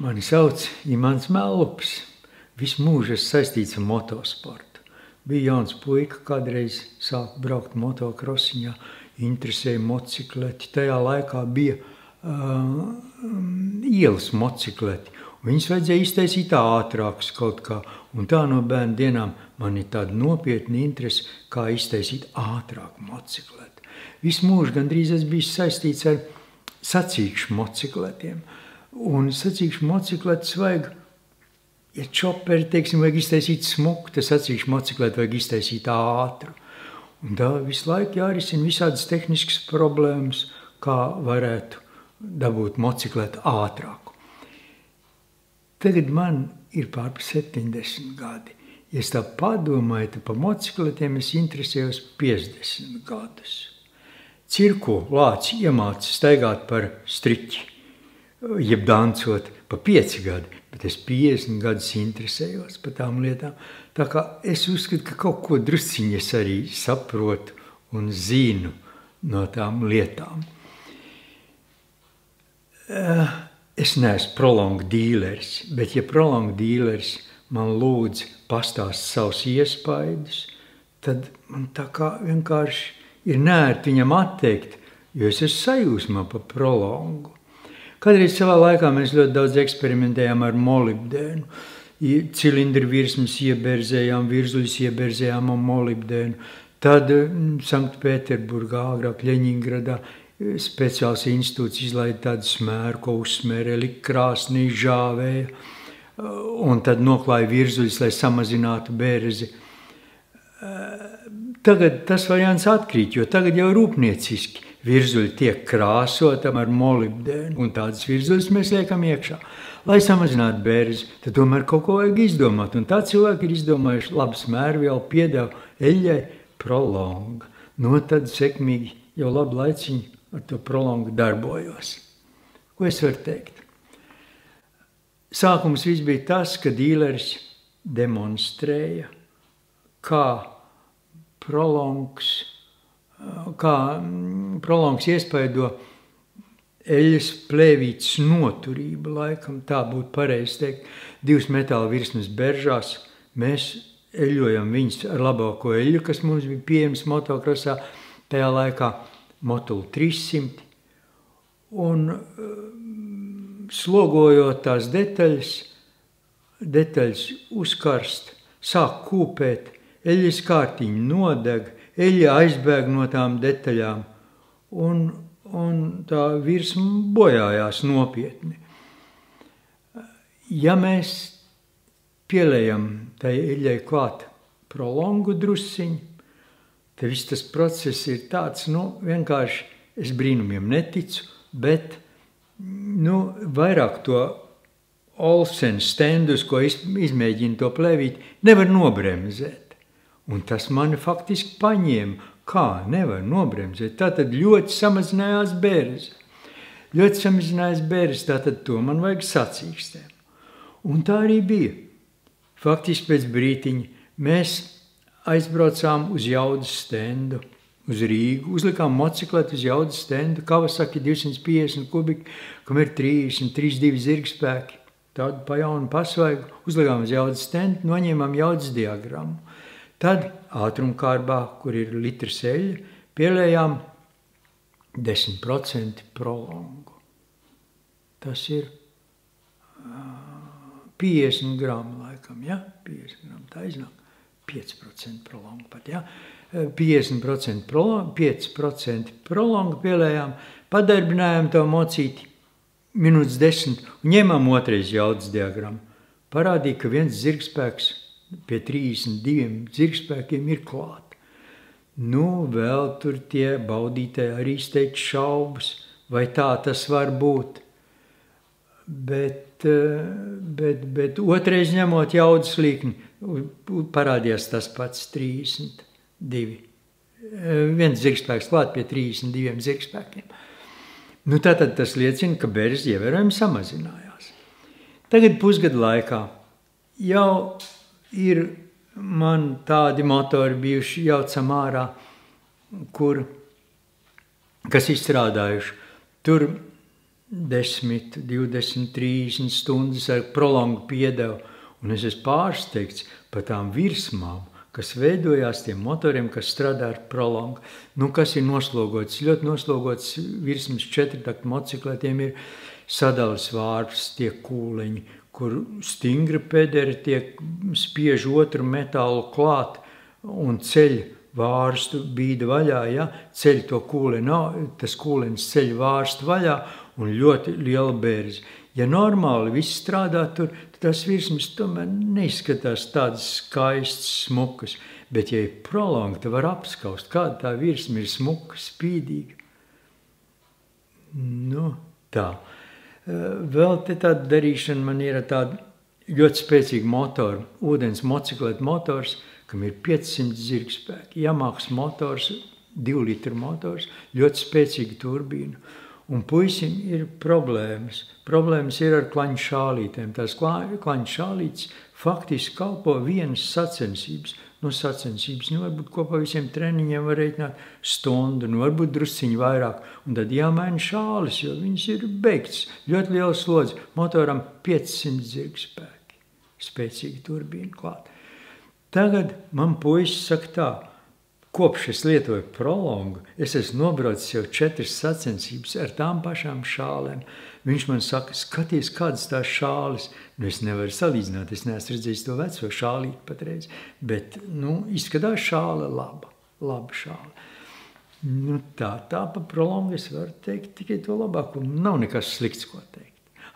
Mani sauc Imants Mellupis. Visu mūžu es saistīts ar motosportu. Biju jauns puika, kādreiz sāku braukt motokrosiņā, interesēja motocikleti. Tajā laikā bija ielas motocikleti. Viņus vajadzēja iztaisīt ātrākus kaut kā. Un tā no bērnu dienām man ir tāda nopietna interese, kā iztaisīt ātrāku motocikleti. Visu mūžu gandrīz es biju saistīts ar sacīkšu motocikletiem. Un sacīkšu motocikletus vajag, ja čoperi, teiksim, vajag iztaisīt smuku, tad sacīkšu motocikletu vajag iztaisīt ātru. Un tā visu laiku jārisina visādas tehniskas problēmas, kā varētu dabūt motocikletu ātrāku. Tagad man ir pār 70 gadi. Ja es tā padomāju, tad pa motocikletiem es interesējos 50 gadus. Cirko Lāci iemāca staigāt par striķi, jeb dancot pa 5 gadi, bet es 50 gadus interesējos par tām lietām. Tā kā es uzskatu, ka kaut ko drusciņi es arī saprotu un zinu no tām lietām. Es neesmu prolongu dīleris, bet ja prolongu dīleris man lūdz pastāst savus iespaidus, tad man tā kā vienkārši ir nērti viņam atteikt, jo es esmu sajūsmā par prolongu. Kādreiz savā laikā mēs ļoti daudz eksperimentējām ar molibdēnu. Cilindru virsmas ieberzējām, virzuļus ieberzējām ar molibdēnu. Tad Sanktpēterburgā, agrāk Ļeņingradā, speciāls institūts izlaida tādu smēru, ko uzsmērē, lika krāsnī, žāvēja, un tad noklāja virzuļus, lai samazinātu bērzi. Tagad tas variants atkrīt, jo tagad jau rūpnieciski virzuļi tiek krāsotam ar molibdēnu, un tādas virzuļus mēs liekam iekšā. Lai samazinātu bērzi, tad tomēr kaut ko vajag izdomāt, un tā cilvēki ir izdomājuši labu smērvielu, piedeva eļļai prolonga. No tad sekmīgi jau labu laiciņu ar to prolongu darbojos. Ko es varu teikt? Sākums viss bija tas, ka dīleris demonstrēja, kā prolongs iespaido eļas plēvītes noturību, laikam tā būtu pareizi teikt. 2 metāla virsmas beržās, mēs eļojam viņus ar labāko eļu, kas mums bija pieejams motokrosā, tajā laikā Motul 300, un slogojot tās detaļas uzkarst, sāk kūpēt, eļas kārtiņi nodeg, eļļa aizbēg no tām detaļām, un tā virsma bojājās nopietni. Ja mēs pielējam tai eļļai klāt prolongu drusciņu, tad viss tas process ir tāds, vienkārši es brīnumiem neticu, bet vairāk to Olsen stendus, ko izmēģina to plēvīt, nevar nobremzēt. Un tas mani faktiski paņēma. Kā nevar nobremzēt? Tātad ļoti samazinājās bērzi. Tātad to man vajag sacīkstēm. Un tā arī bija. Faktiski pēc brītiņa mēs aizbraucām uz jaudas stendu, uz Rīgu, uzlikām motocikletu uz jaudas stendu, Kawasaki 250 kubiki, kam ir 32 zirgspēki. Tādu pa jaunu pasvaigu, uzlikām uz jaudas stendu, noņēmām jaudas diagrammu. Tad ātrumkārbā, kur ir litrs eļļa, pielējām 10% prolongu. Tas ir 50 gramu laikam, ja? 50 gramu, tā iznāk 5% prolongu pat, ja? 50% prolongu, 5% prolongu pielējām, padarbinājām to mocīti minūtes 10 un ņēmām otrais jaudas diagrammu. Parādīja, ka viens zirgspēks pie 32 zirgspēkiem ir klāt. Vēl tur tie baudītāji arī izteica šaubas, vai tā tas var būt. Bet otrais ņemot jaudas līkni, parādījās tas pats 32. Viens zirgspēks klāt pie 32 zirgspēkiem. Tātad tas liecina, ka bērzi ievērojami samazinājās. Tagad pusgadu laikā jau ir man tādi motori bijuši jaucam ārā, kas izstrādājuši. Tur 10, 20, 30 stundas ar prolongu piedevu, un es esmu pārsteigts par tām virsmām, kas veidojās tiem motoriem, kas strādā ar prolongu. Kas ir noslogots, ļoti noslogots virsmas 4-taktu motocikletiem ir sadales vārps, tie kūleņi, kur stingra pederi tiek spiež otru metālu klāt un ceļ vārstu bīda vaļā, ja? Ceļ to kūleni, tas kūlenis ceļ vārstu vaļā un ļoti liela bērze. Ja normāli viss strādā tur, tad tas virsmas tomēr neizskatās tādas skaistas, smukas. Bet, ja ir prolonga, tad var apskaust, kāda tā virsma ir smuka, spīdīga. Tā. Vēl te tāda darīšana man ir tāda ļoti spēcīga motora, ūdens motocikleta motors, kam ir 500 zirgspēki. Yamahas motors, 2 litru motors, ļoti spēcīga turbīna. Un puisim ir problēmas. Problēmas ir ar klaņu šālītēm. Tās klaņu šālītes faktiski kalpo vienas sacensības. Sacensības, varbūt kopā visiem treniņiem var reiķināt stundu, varbūt drusciņu vairāk. Un tad jāmaina šālis, jo viņas ir beigts. Ļoti liela slodze. Motoram 500 zirgspēki. Spēcīga turbīna klāt. Tagad man puisis saka tā. Kopš es lietoju prolongu, es esmu nobraucis jau 4 sacensības ar tām pašām šālēm. Viņš man saka, skaties, kādas tās šāles. Es nevaru salīdzināt, es neesmu redzējis to veco šālīti patreiz. Bet, izskatās šāle laba šāle. Tā pa prolongu es varu teikt tikai to labāko. Nav nekas slikts, ko teikt.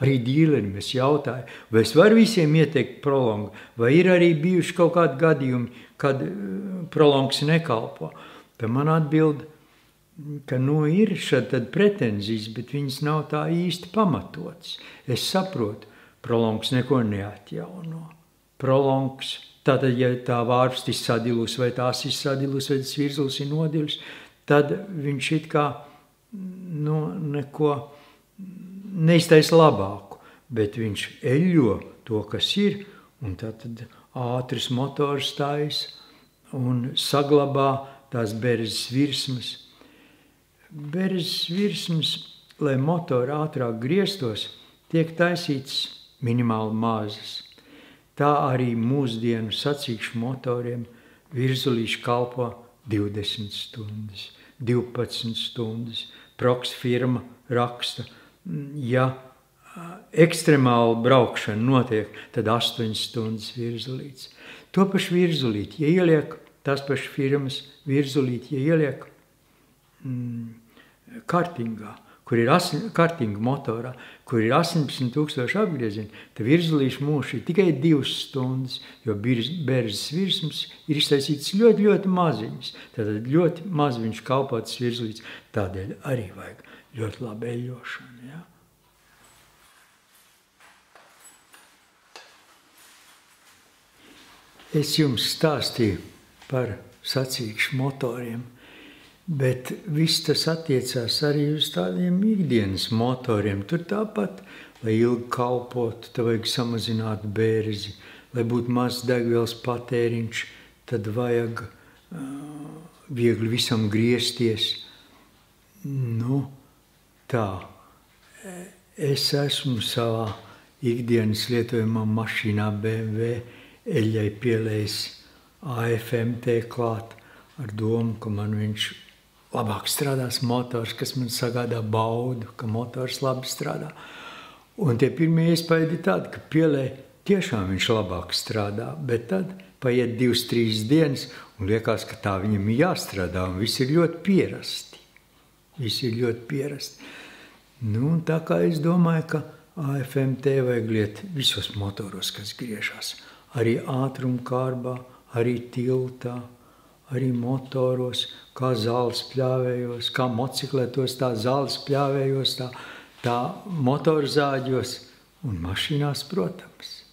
Arī dīlerim es jautāju, vai es varu visiem ieteikt prolongu, vai ir arī bijuši kaut kādi gadījumi, kad prolongs nekalpo. Tad man atbild, ka ir šādi tad pretenzijas, bet viņas nav tā īsti pamatotas. Es saprotu, prolongs neko neatjauno. Prolongs, tātad, ja tā vārps ir sadilus, vai tās ir sadilus, vai tas virzulis ir nodilis, tad viņš it kā neko neiztaisa labāku, bet viņš eļo to, kas ir, un tad ātrs motors taisa un saglabā tās berzes virsmas. Berzes virsmas, lai motori ātrāk grieztos, tiek taisīts minimāli mazas. Tā arī mūsdienu sacīkšu motoriem virzulīši kalpo 20 stundas, 12 stundas. Proks firma raksta, ja ekstremāla braukšana notiek, tad 8 stundas virzulītes. To pašu virzulīti, ja ieliek tās pašas firmas virzulīti, ja ieliek kartingā, kartinga motorā, kur ir 18,000 apgriezieni, tad virzulīšu mūžs ir tikai 2 stundas, jo berzes virsmas ir iztaisītas ļoti, ļoti maziņas. Tad ļoti maz viņš kalpo tas virzulīts, tādēļ arī vajag ļoti labi eļošanu. Ja? Es jums stāstīju par sacīkšu motoriem, bet viss tas attiecās arī uz tādiem ikdienas motoriem. Tur tāpat, lai ilgi kalpotu, tad vajag samazināt bērzi, lai būtu maz degvielas patēriņš, tad vajag viegli visam griezties. Tā. Es esmu savā ikdienas lietojumā mašīnā BMW eļļai pielējis AFMT klāt ar domu, ka man viņš labāk strādās motors, kas man sagādā baudu, ka motors labi strādā. Un tie pirmie iespaidi ir tādi, ka pielēj tiešām viņš labāk strādā, bet tad paiet 2-3 dienas un liekas, ka tā viņam ir jāstrādā un viss ir ļoti pierasti. Tā kā es domāju, ka AFMT vajag liet visos motoros, kas griežās. Arī ātrumkārbā, arī tiltā, arī motoros, kā zāles pļāvējos, kā motocikletos, tā zāles pļāvējos, tā motorzāģos un mašīnās, protams.